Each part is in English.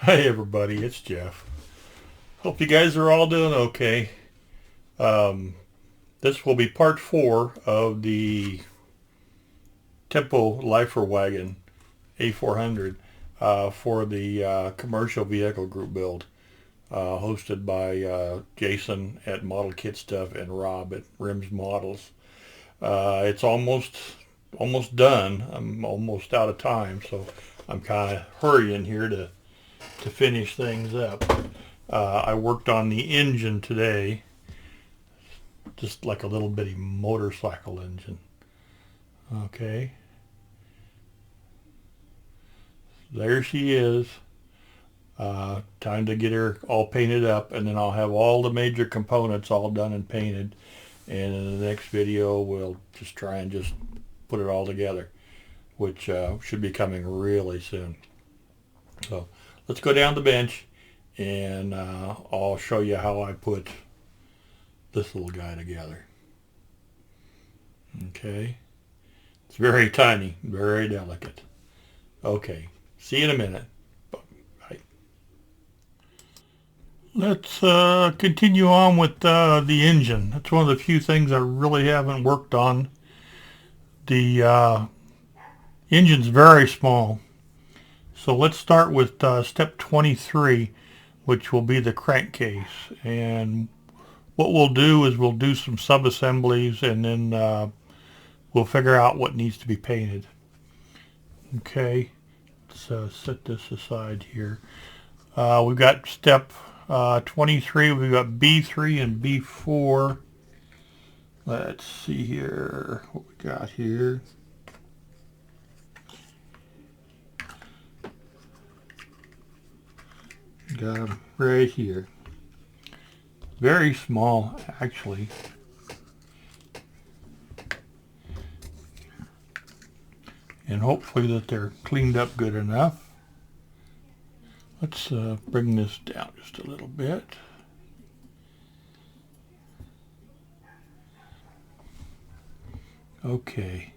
Hey everybody, it's Jeff. Hope you guys are all doing okay. Um, this will be part 4 of the Tempo Lifer Wagon A400 for the commercial vehicle group build, hosted by Jason at Model Kit Stuff and Rob at Rims Models. It's almost done. I'm almost out of time, so I'm kind of hurrying here to finish things up. I worked on the engine today, just like a little bitty motorcycle engine. Okay, there she is. Time to get her all painted up, and then I'll have all the major components all done and painted. And in the next video, we'll just try and just put it all together, which should be coming really soon. So let's go down the bench, and I'll show you how I put this little guy together. Okay, it's very tiny, very delicate. Okay, see you in a minute. Bye. Let's continue on with the engine. That's one of the few things I really haven't worked on. The engine's very small. So let's start with step 23, which will be the crankcase. And what we'll do is we'll do some sub-assemblies, and then we'll figure out what needs to be painted. Okay, let's set this aside here. We've got step 23. We've got B3 and B4. Let's see here what we got here. Got them right here. Very small, actually. And hopefully that they're cleaned up good enough. Let's bring this down just a little bit. Okay.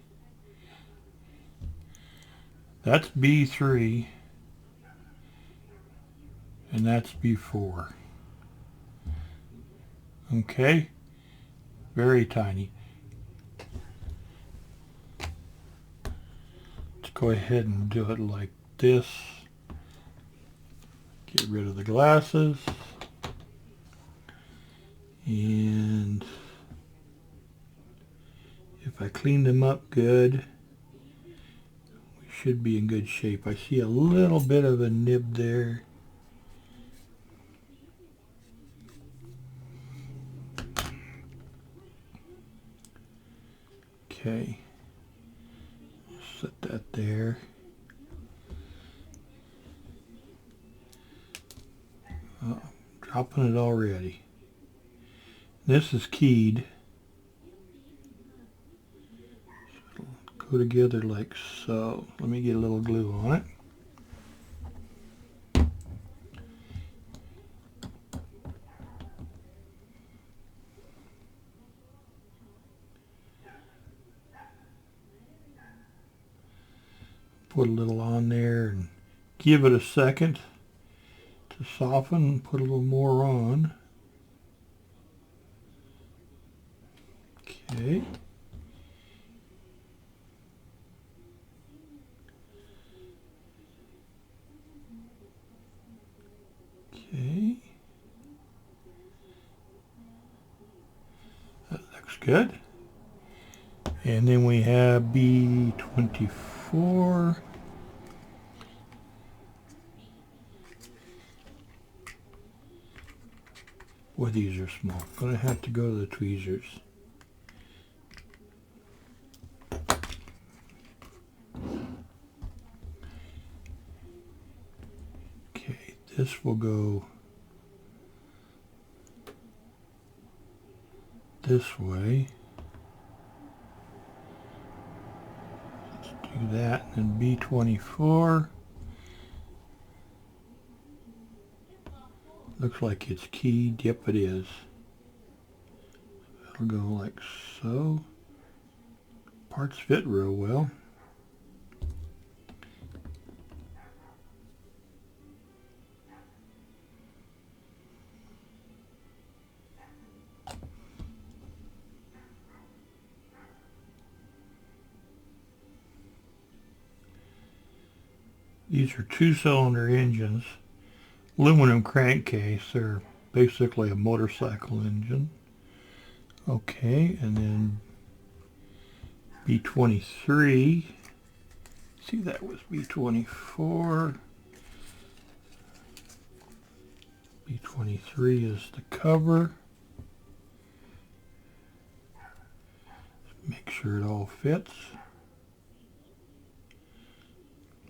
That's B3. And that's B4. Okay. Very tiny. Let's go ahead and do it like this. Get rid of the glasses. And if I clean them up good, we should be in good shape. I see a little bit of a nib there. Okay, set that there. Oh, dropping it already. This is keyed. So it'll go together like so. Let me get a little glue on it. Put a little on there and give it a second to soften. Put a little more on. Okay. Okay. That looks good. And then we have B24. Boy, these are small. Gonna have to go to the tweezers. Okay, this will go this way. Let's do that, and then B24. Looks like it's keyed. Yep, it is. It'll go like so. Parts fit real well. These are two-cylinder engines, aluminum crankcase. They're basically a motorcycle engine. Okay, and then B23. See, that was B24. B23 is the cover. Make sure it all fits.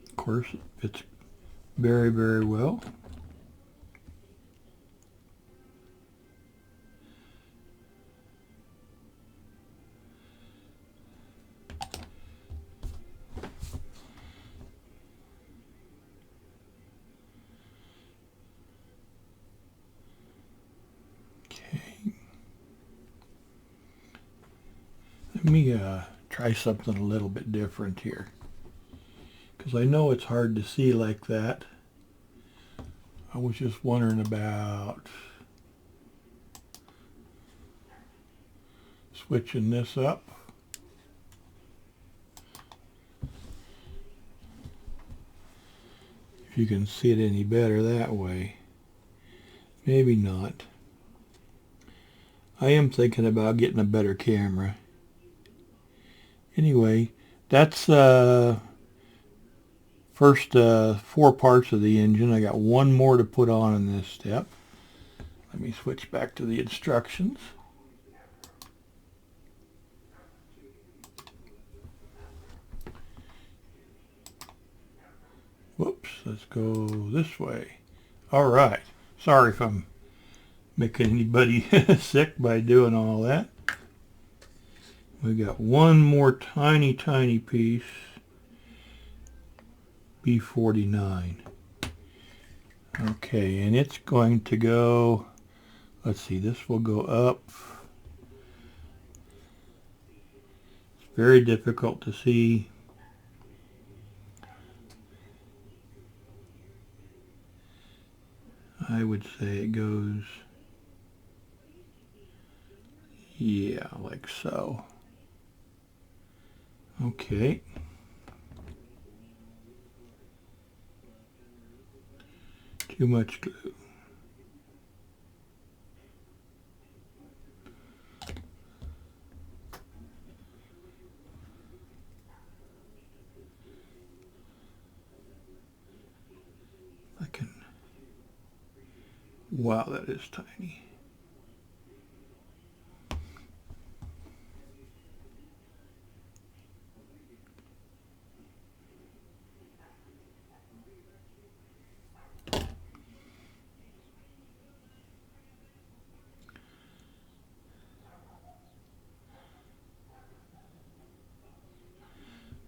Of course, it fits very, very well. Let me try something a little bit different here, because I know it's hard to see like that. I was just wondering about switching this up. If you can see it any better that way. Maybe not. I am thinking about getting a better camera. Anyway, that's first 4 parts of the engine. I got one more to put on in this step. Let me switch back to the instructions. Whoops, let's go this way. All right. Sorry if I'm making anybody sick by doing all that. We got one more tiny piece, B49. Okay, and it's going to go, let's see, this will go up. It's very difficult to see. I would say it goes, yeah, like so. Okay. Too much glue. I can, wow, that is tiny.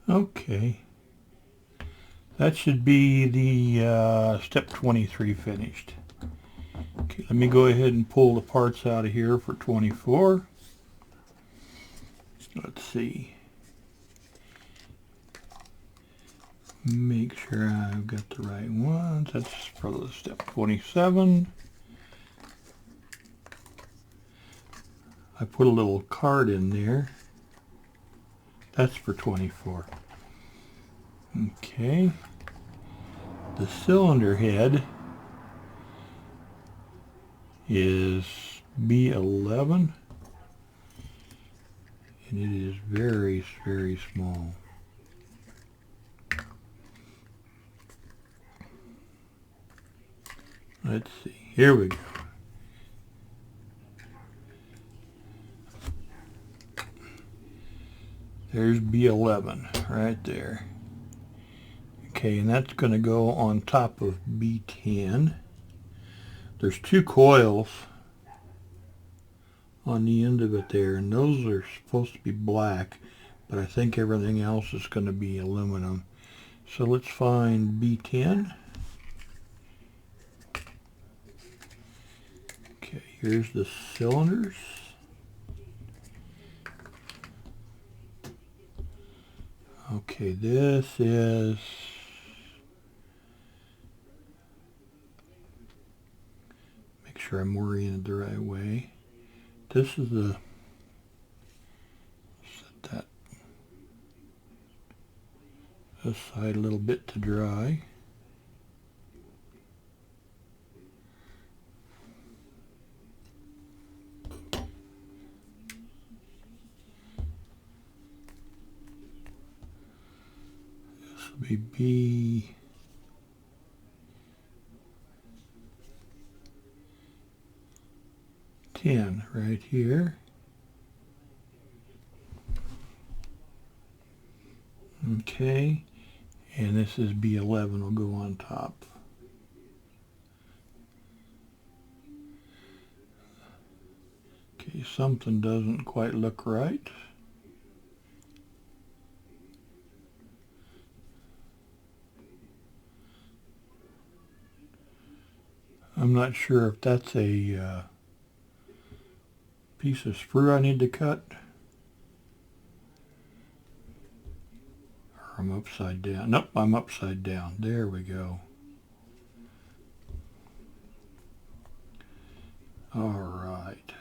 Okay, that should be the step 23 finished. Okay, let me go ahead and pull the parts out of here for 24. Let's see. Make sure I've got the right ones. That's for the step 27. I put a little card in there. That's for 24. Okay. The cylinder head is B11. And it is very, very small. Let's see. Here we go. There's B11 right there. Okay, and that's going to go on top of B10. There's 2 coils on the end of it there, and those are supposed to be black, but I think everything else is going to be aluminum. So let's find B10. Okay, here's the cylinders. Okay, this is, make sure I'm oriented the right way. This is the, set that aside a little bit to dry. will be B10 right here. Okay, and this is B11 will go on top. Okay, something doesn't quite look right. I'm not sure if that's a piece of sprue I need to cut. Or I'm upside down. Nope, I'm upside down. There we go. All right.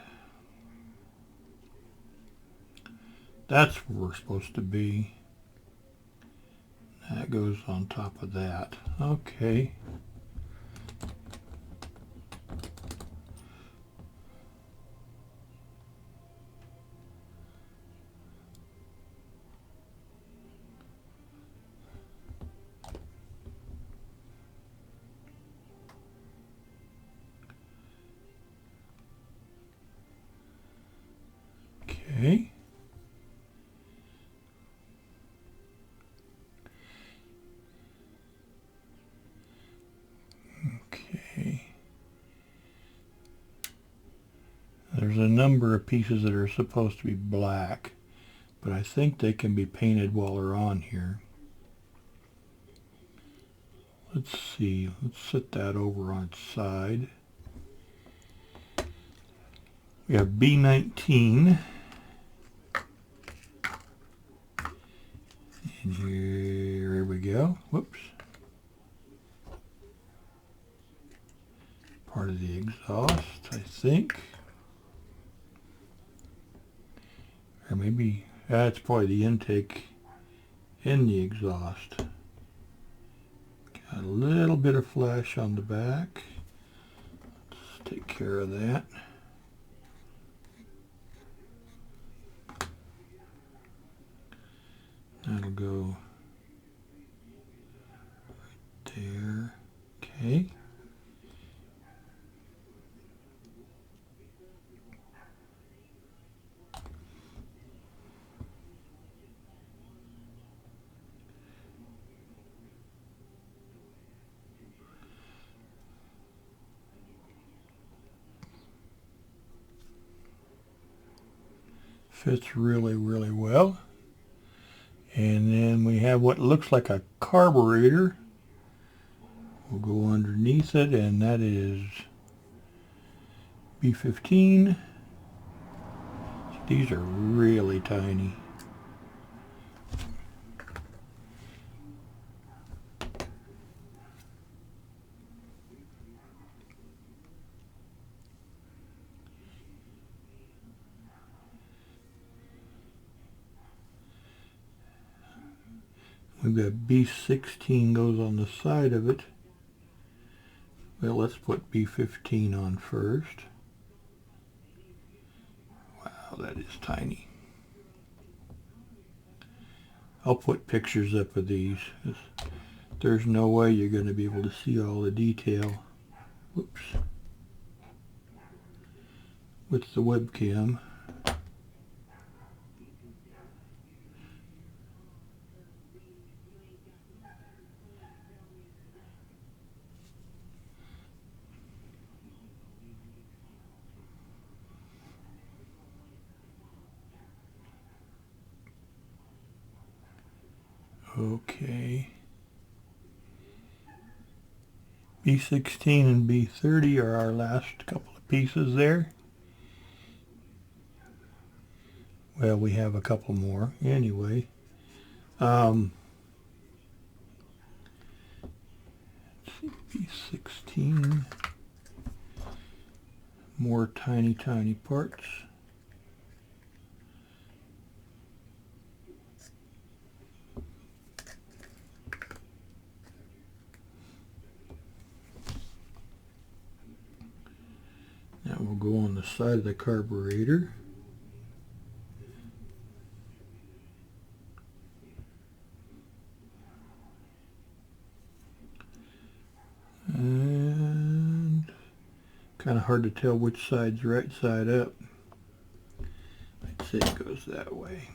That's where we're supposed to be. That goes on top of that. Okay. Okay. Okay. There's a number of pieces that are supposed to be black, but I think they can be painted while they're on here. Let's see. Let's set that over on its side. We have B19. And here we go. Whoops. Part of the exhaust, I think. Or maybe that's probably the intake in the exhaust. Got a little bit of flash on the back. Let's take care of that. That'll go right there. Okay. Fits really, really well. And then we have what looks like a carburetor. We'll go underneath it, and that is B15. These are really tiny. We've got B16 goes on the side of it. Well, let's put B15 on first. Wow, that is tiny. I'll put pictures up of these. There's no way you're going to be able to see all the detail. Whoops. With the webcam. Okay. B16 and B30 are our last couple of pieces there. Well, we have a couple more anyway. Let's see, B16. More tiny parts. That will go on the side of the carburetor. And kind of hard to tell which side's right side up. I'd say it goes that way.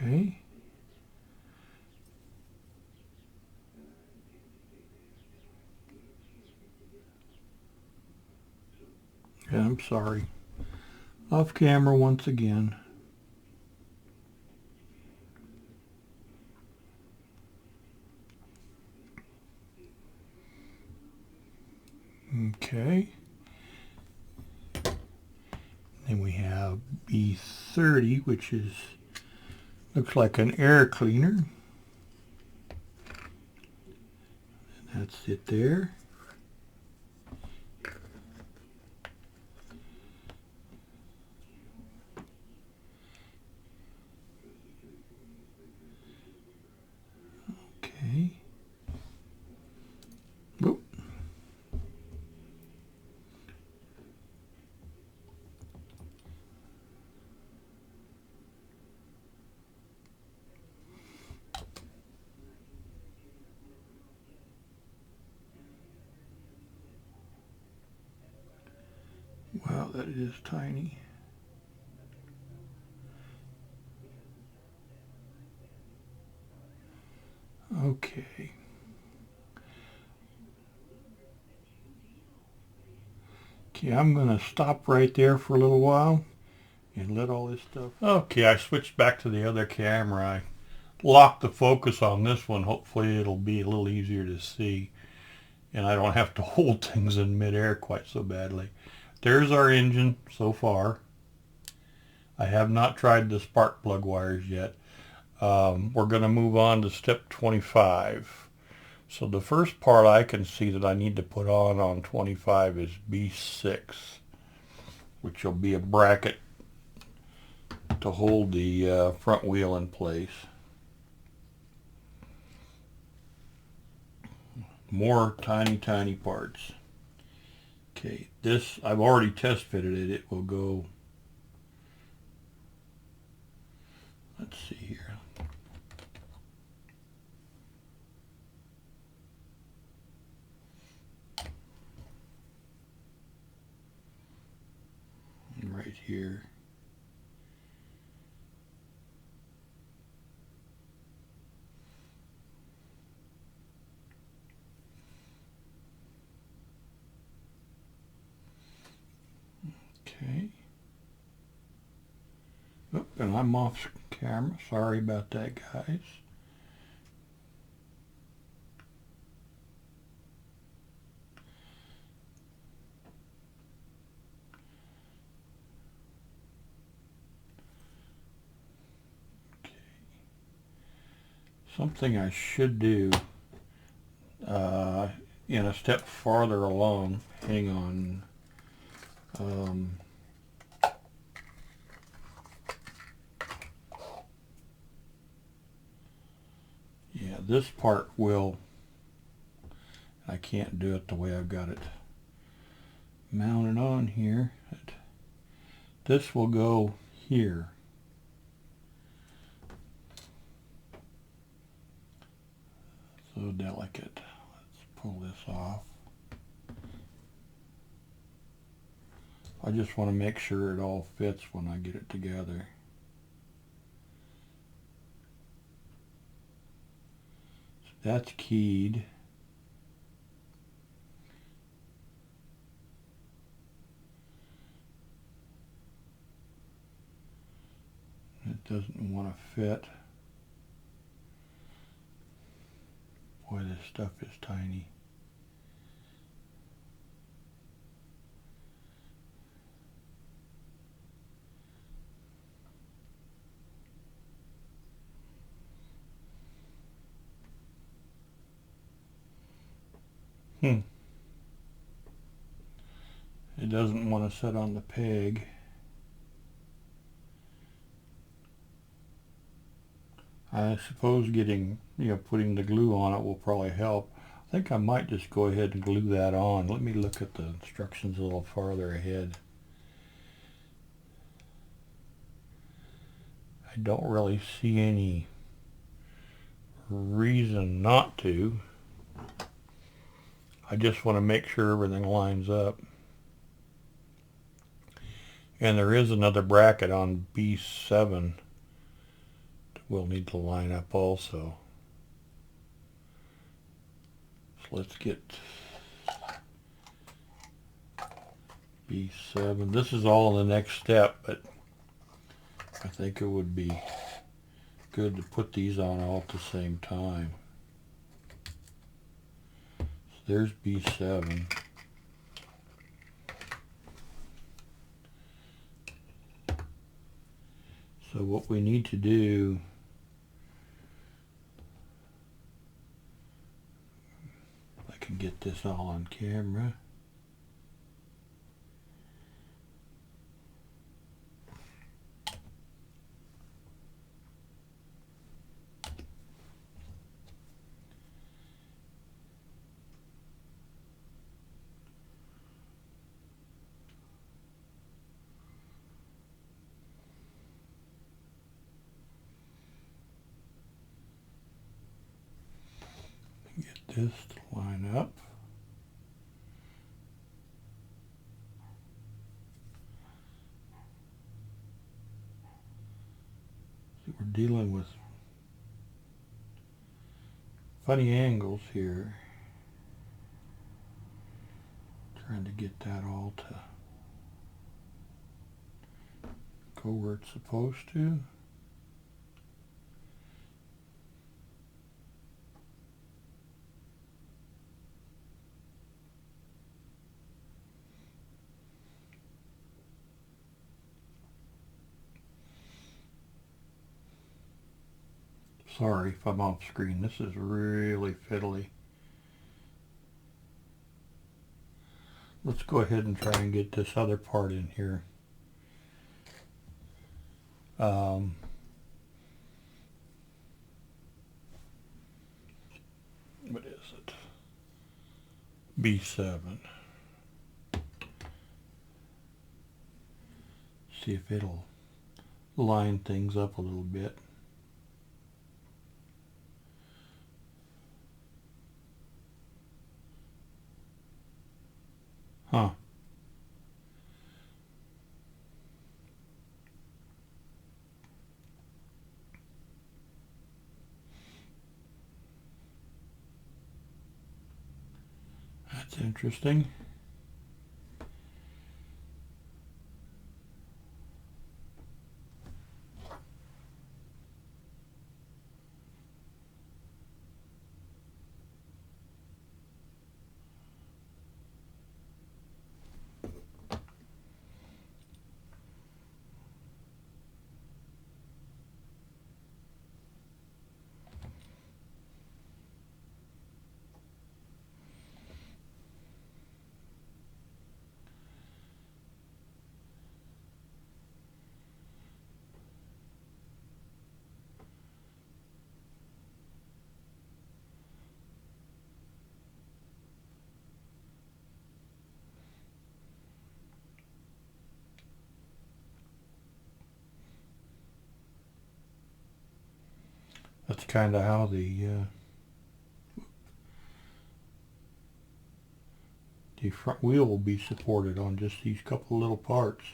Okay. Yeah, I'm sorry. Off camera once again. Okay. Then we have B30, which is looks like an air cleaner. That's it there. Okay. Whoop. Wow, that is tiny. Okay. Okay, I'm going to stop right there for a little while and let all this stuff... Okay, I switched back to the other camera. I locked the focus on this one. Hopefully it'll be a little easier to see and I don't have to hold things in midair quite so badly. There's our engine so far. I have not tried the spark plug wires yet. We're going to move on to step 25. So the first part I can see that I need to put on 25 is B6, which will be a bracket to hold the front wheel in place. More tiny parts. Okay, this I've already test fitted it. It will go, let's see here. Right here. Okay. Oh, and I'm off camera. Sorry about that, guys. Okay. Something I should do in a step farther along. Hang on. Yeah, this part will, I can't do it the way I've got it mounted on here. This will go here. So delicate. Let's pull this off. I just want to make sure it all fits when I get it together. So that's keyed. It doesn't want to fit. Boy, this stuff is tiny. It doesn't want to set on the peg. I suppose putting the glue on it will probably help. I think I might just go ahead and glue that on. Let me look at the instructions a little farther ahead. I don't really see any reason not to. I just want to make sure everything lines up. And there is another bracket on B7 that we'll need to line up also. So let's get B7. This is all in the next step, but I think it would be good to put these on all at the same time. So there's B7. So what we need to do, if I can get this all on camera. Get this to line up. See, we're dealing with funny angles here. Trying to get that all to go where it's supposed to. Sorry if I'm off screen. This is really fiddly. Let's go ahead and try and get this other part in here. What is it? B7. See if it'll line things up a little bit. Huh. That's interesting. That's kind of how the front wheel will be supported on just these couple little parts.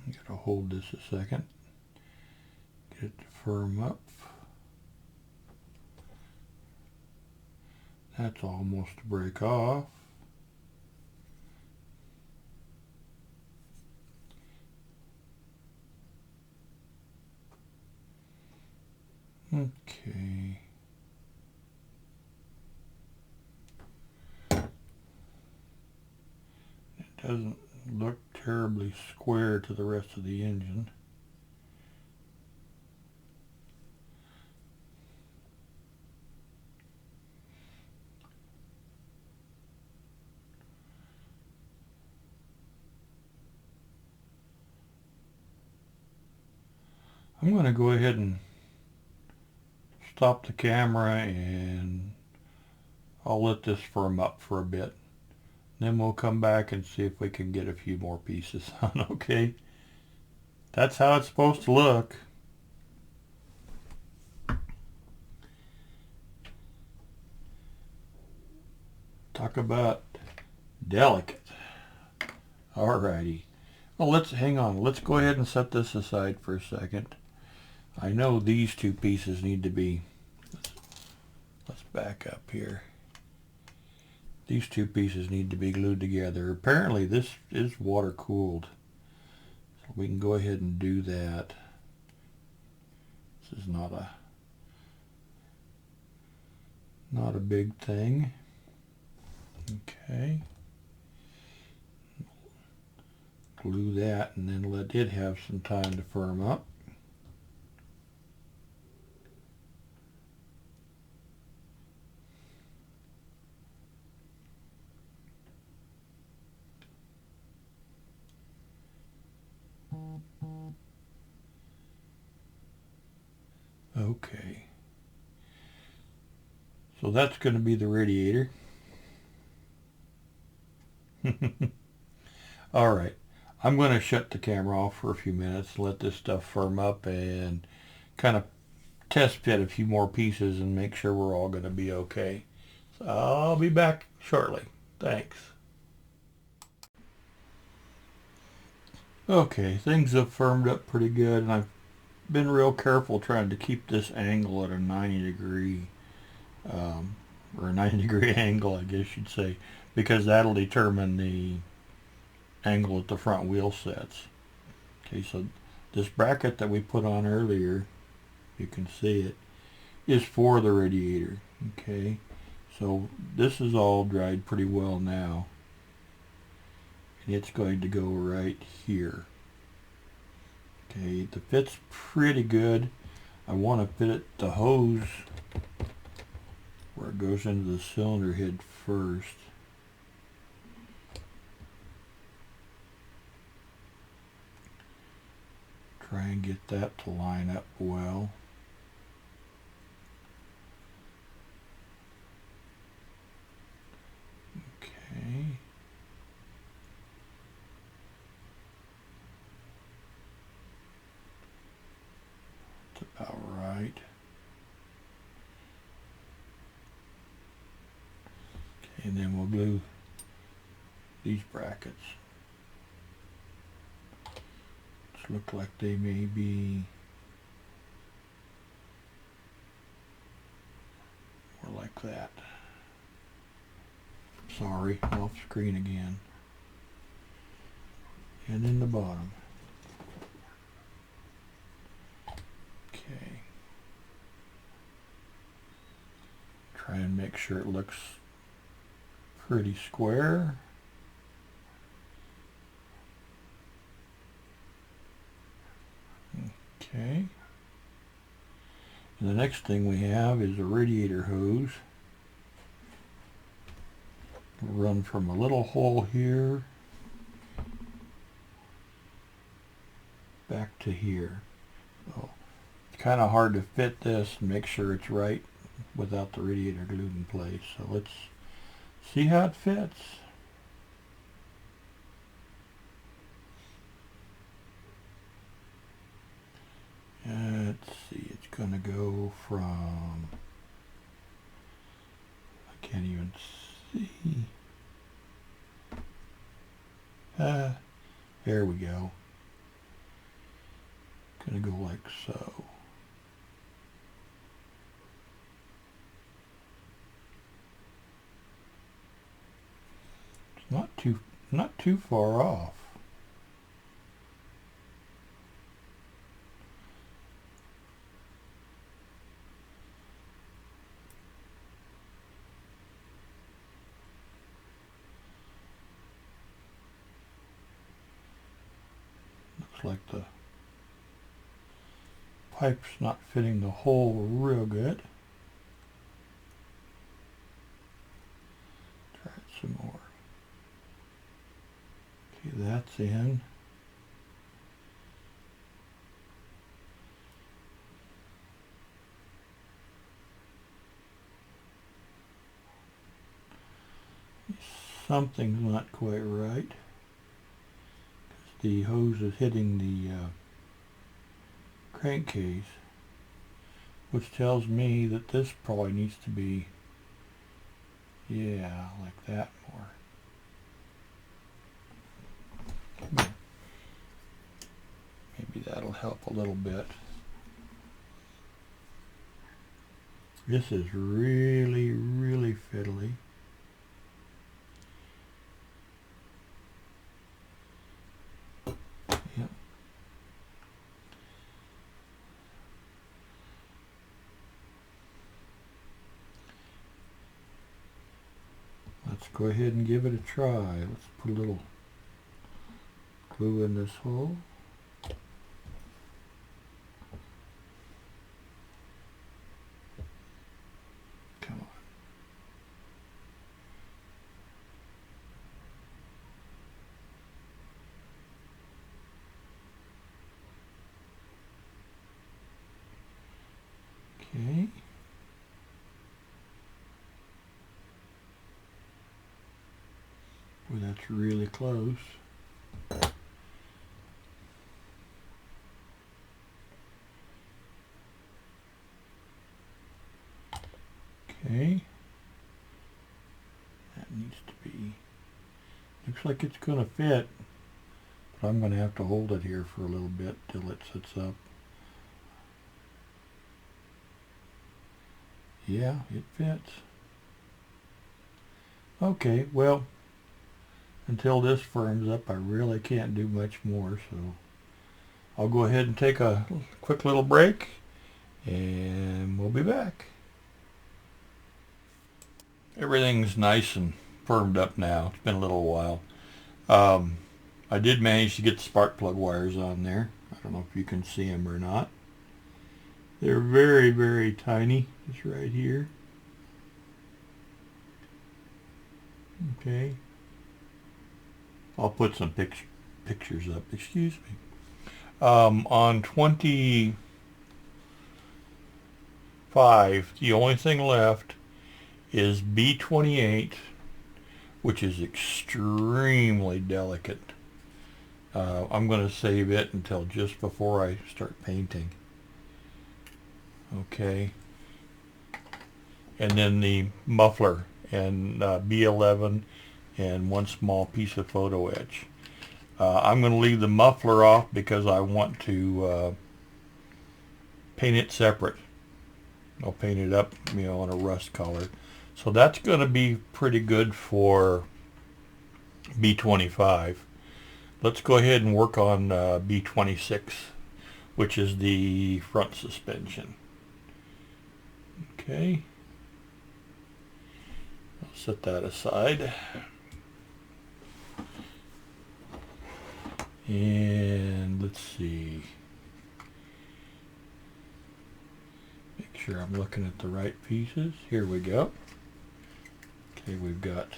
I'm going to hold this a second, get it to firm up. That's almost to break off. Okay. It doesn't look terribly square to the rest of the engine. I'm going to go ahead and stop the camera and I'll let this firm up for a bit. Then we'll come back and see if we can get a few more pieces on, okay? That's how it's supposed to look. Talk about delicate. Alrighty. Well, let's hang on. Let's go ahead and set this aside for a second. I know these two pieces need to be, let's back up here. These two pieces need to be glued together. Apparently this is water cooled. So we can go ahead and do that. This is not a big thing. Okay. Glue that and then let it have some time to firm up. Okay. So that's going to be the radiator. All right. I'm going to shut the camera off for a few minutes, let this stuff firm up and kind of test fit a few more pieces and make sure we're all going to be okay. So I'll be back shortly. Thanks. Okay, things have firmed up pretty good, and I've been real careful trying to keep this angle at a 90 degree or a 90 degree angle, I guess you'd say, because that'll determine the angle that the front wheel sets. Okay, so this bracket that we put on earlier, you can see it, is for the radiator. Okay, so this is all dried pretty well now, and it's going to go right here. Okay, the fit's pretty good. I want to fit the hose where it goes into the cylinder head first. Try and get that to line up well. Okay. That's about right. Okay, and then we'll glue these brackets. Look like they may be more like that. Sorry, off screen again. And in the bottom. Okay. Try and make sure it looks pretty square. Okay. And the next thing we have is a radiator hose. We'll run from a little hole here back to here. So it's kind of hard to fit this and make sure it's right without the radiator glued in place. So let's see how it fits. Let's see, it's going to go from, I can't even see, there we go. Going to go like so. It's not too far off. Like the pipe's not fitting the hole real good. Try it some more. Okay, that's in. something's not quite right. The hose is hitting the crankcase, which tells me that this probably needs to be, yeah, like that more. Maybe that'll help a little bit. This is really, really fiddly. Yep. Let's go ahead and give it a try. Let's put a little glue in this hole. Come on. Okay. Well, that's really close. Okay. That needs to be, looks like it's going to fit, but I'm going to have to hold it here for a little bit till it sits up. Yeah, it fits. Okay, well, until this firms up, I really can't do much more, so I'll go ahead and take a quick little break, and we'll be back. Everything's nice and firmed up now. It's been a little while. I did manage to get the spark plug wires on there. I don't know if you can see them or not. They're very, very tiny. It's right here. Okay. I'll put some pictures up. Excuse me. On 25, the only thing left is B28, which is extremely delicate. I'm going to save it until just before I start painting. Okay. And then the muffler and B11 and one small piece of photo etch. I'm going to leave the muffler off because I want to paint it separate. I'll paint it up, you know, in a rust color. So that's going to be pretty good for B25. Let's go ahead and work on B26, which is the front suspension. Okay. I'll set that aside. And let's see. Make sure I'm looking at the right pieces. Here we go. Okay, we've got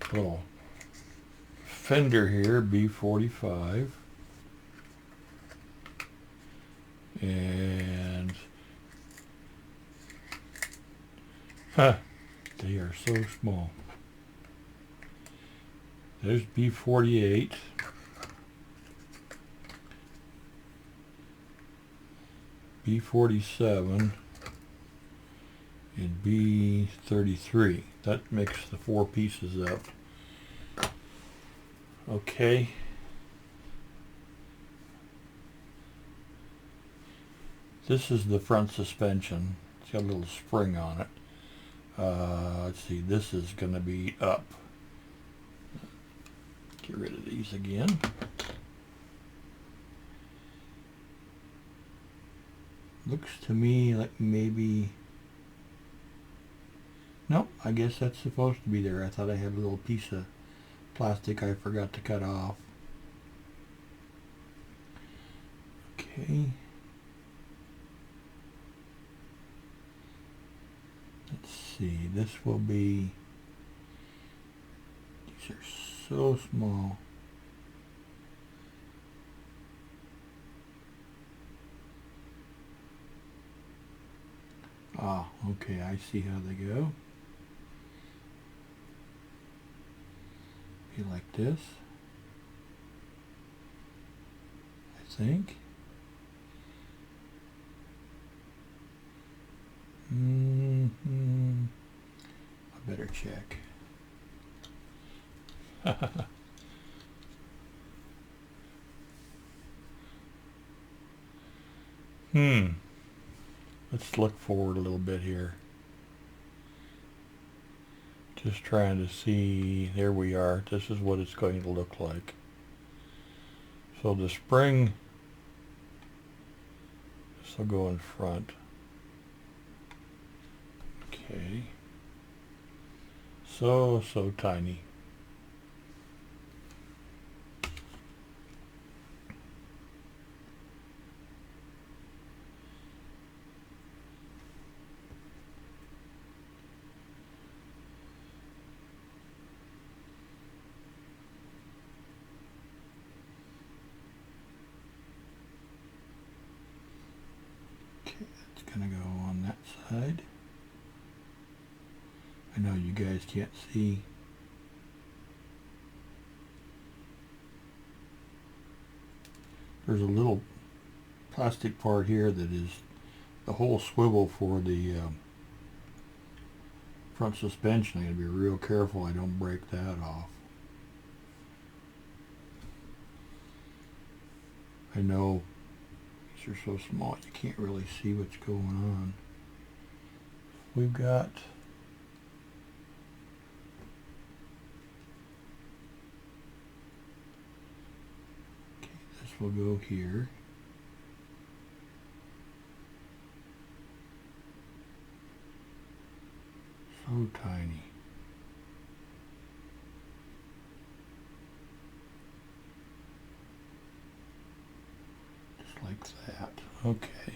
a little fender here, B45. And they are so small. There's B48. B47 and B33. That makes the four pieces up. Okay. This is the front suspension. It's got a little spring on it. Let's see, this is going to be up. Get rid of these again. Looks to me like maybe... Nope, I guess that's supposed to be there. I thought I had a little piece of plastic I forgot to cut off. Okay. Let's see, this will be... These are so small. Ah, okay, I see how they go. be like this, I think. I better check. Let's look forward a little bit here. Just trying to see, there we are. This is what it's going to look like. So the spring, this will go in front. Okay. So tiny. Gonna go on that side. I know you guys can't see. There's a little plastic part here that is the whole swivel for the front suspension. I gotta be real careful I don't break that off. I know these are so small you can't really see what's going on. We've got this will go here. So tiny. Just like that. Okay.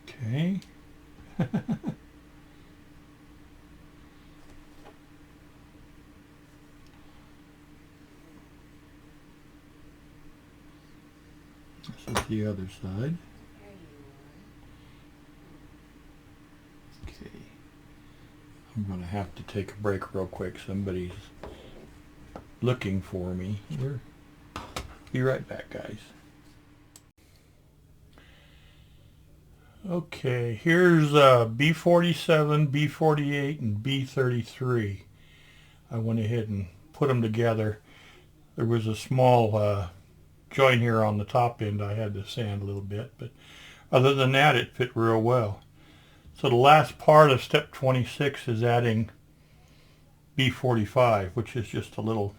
Okay. This is the other side. Okay. I'm going to have to take a break real quick. Somebody's looking for me. Be right back, guys. Okay, here's B47, B48, and B33. I went ahead and put them together. There was a small joint here on the top end I had to sand a little bit, but other than that it fit real well. So the last part of step 26 is adding B45, which is just a little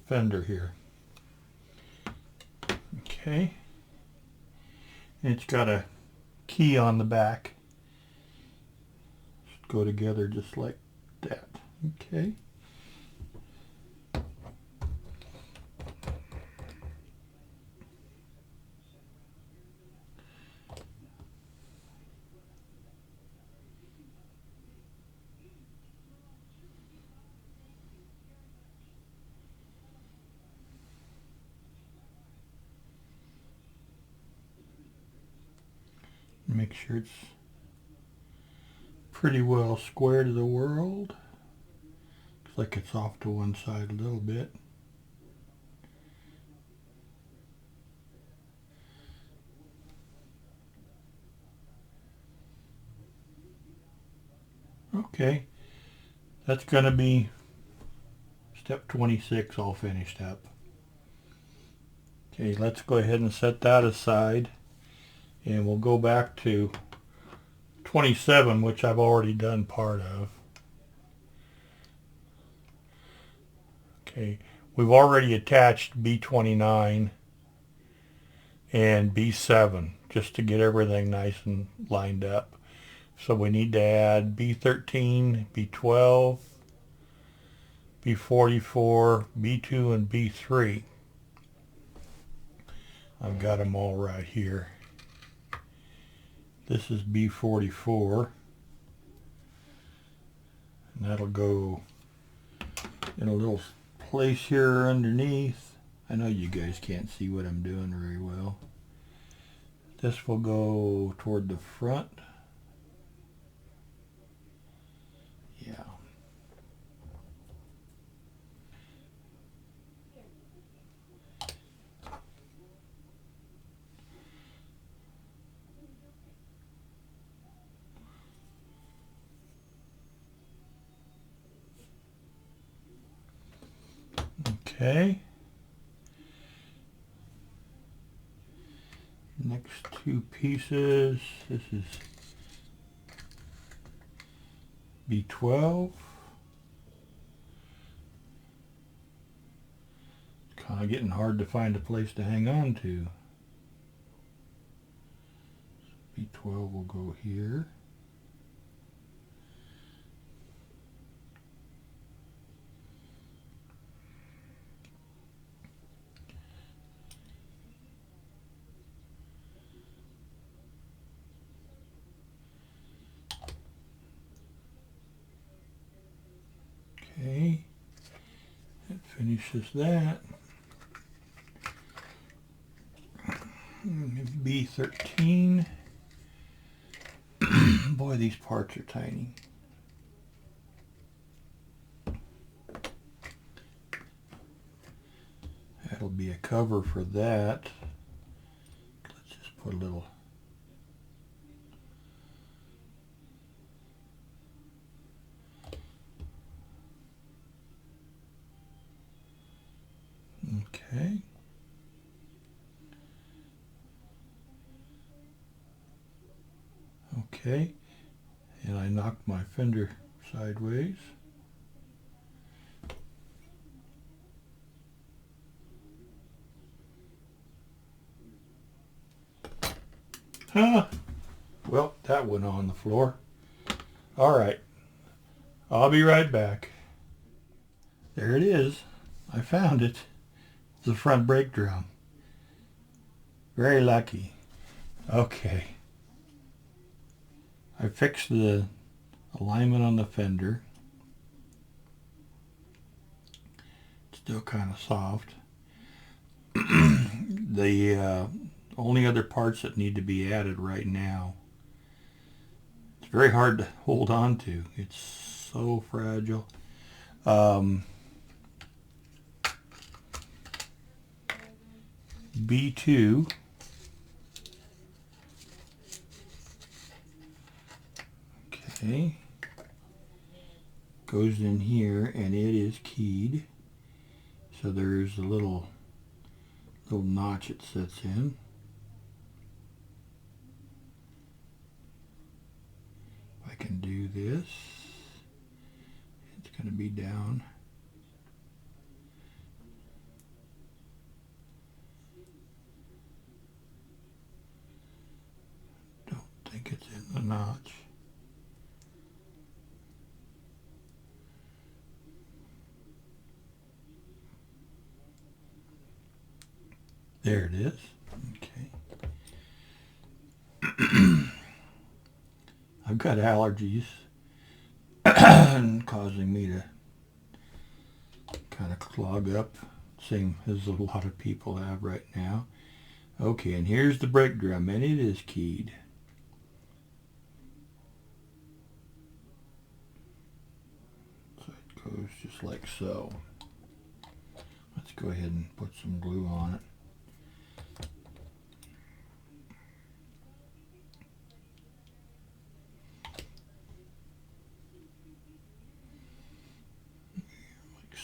fender here. Okay. It's got a key on the back. Go together just like that. Okay. Make sure it's pretty well square to the world. Looks like it's off to one side a little bit. Okay, that's going to be step 26 all finished up. Okay, let's go ahead and set that aside. And we'll go back to 27, which I've already done part of. Okay, we've already attached B29 and B7 just to get everything nice and lined up. So we need to add B13, B12, B44, B2, and B3. I've got them all right here. This is B44, and that'll go in a little place here underneath. I know you guys can't see what I'm doing very well. This will go toward the front. Yeah. Okay. Next two pieces. This is B12. It's kind of getting hard to find a place to hang on to. B12 will go here. Okay, that finishes that. B13. Boy, these parts are tiny. That'll be a cover for that. Let's just put a little. Okay. Okay. And I knocked my fender sideways. Huh. Well, that went on the floor. All right. I'll be right back. There it is. I found it. It's the front brake drum. Very lucky. Okay. I fixed the alignment on the fender. It's still kind of soft. The only other parts that need to be added right now. It's very hard to hold on to. It's so fragile. B2. Okay. Goes in here and it is keyed. So there's a little notch it sits in. If I can do this, it's going to be down. Don't think it's in the notch. There it is. Okay. I've got allergies causing me to kind of clog up, same as a lot of people have right now. Okay, and here's the brake drum, and it is keyed. So it goes just like so. Let's go ahead and put some glue on it.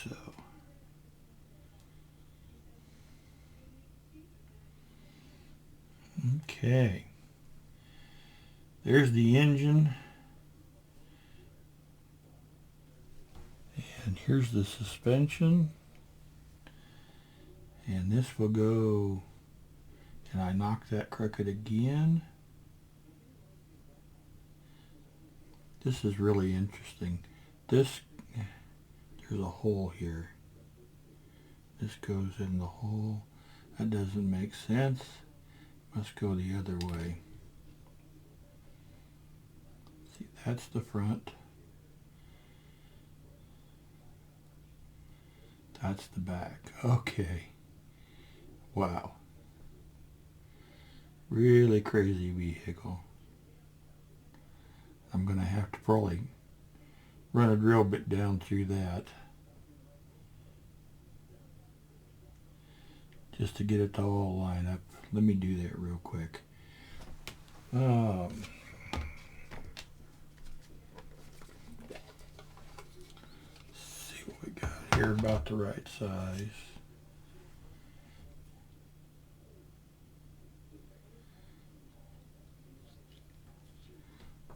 So, okay, there's the engine, and here's the suspension, and this will go, and I knocked that crooked again. This is really interesting. There's a hole here. This goes in the hole. That doesn't make sense. Must go the other way. See, that's the front. That's the back. Okay. Wow. Really crazy vehicle. I'm going to have to probably run a drill bit down through that just to get it to all line up. Let me do that real quick. See what we got here, about the right size.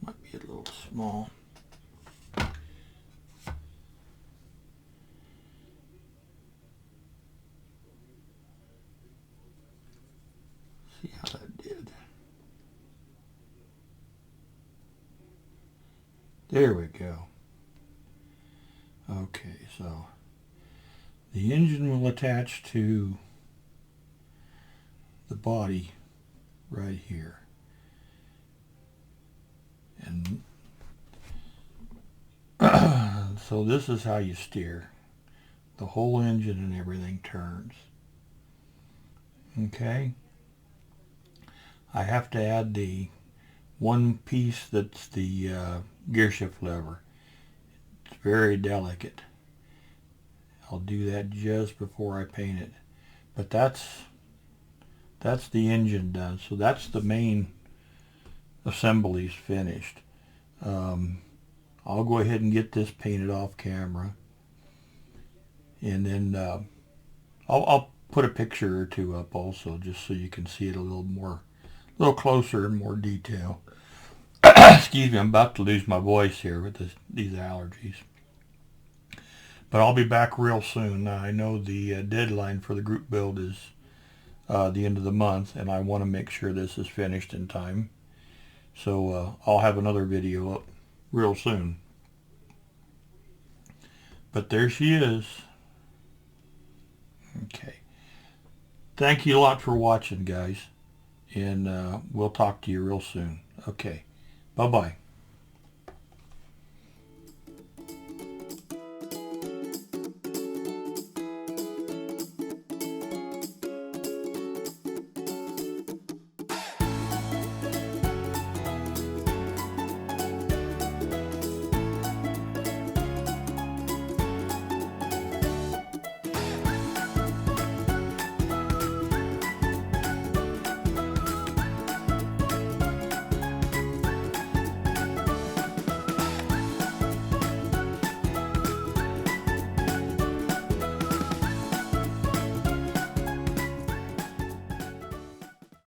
Might be a little small. See how that did. There we go. Okay, so the engine will attach to the body right here. And so this is how you steer. The whole engine and everything turns. Okay. I have to add the one piece that's the gear shift lever. It's very delicate. I'll do that just before I paint it. But that's the engine done. So that's the main assemblies finished. I'll go ahead and get this painted off camera, and then I'll put a picture or two up also, just so you can see it a little closer in more detail. Excuse me, I'm about to lose my voice here with these allergies. But I'll be back real soon. I know the deadline for the group build is the end of the month, and I want to make sure this is finished in time. So I'll have another video up real soon. But there she is. Okay. Thank you a lot for watching, guys. And we'll talk to you real soon. Okay. Bye-bye.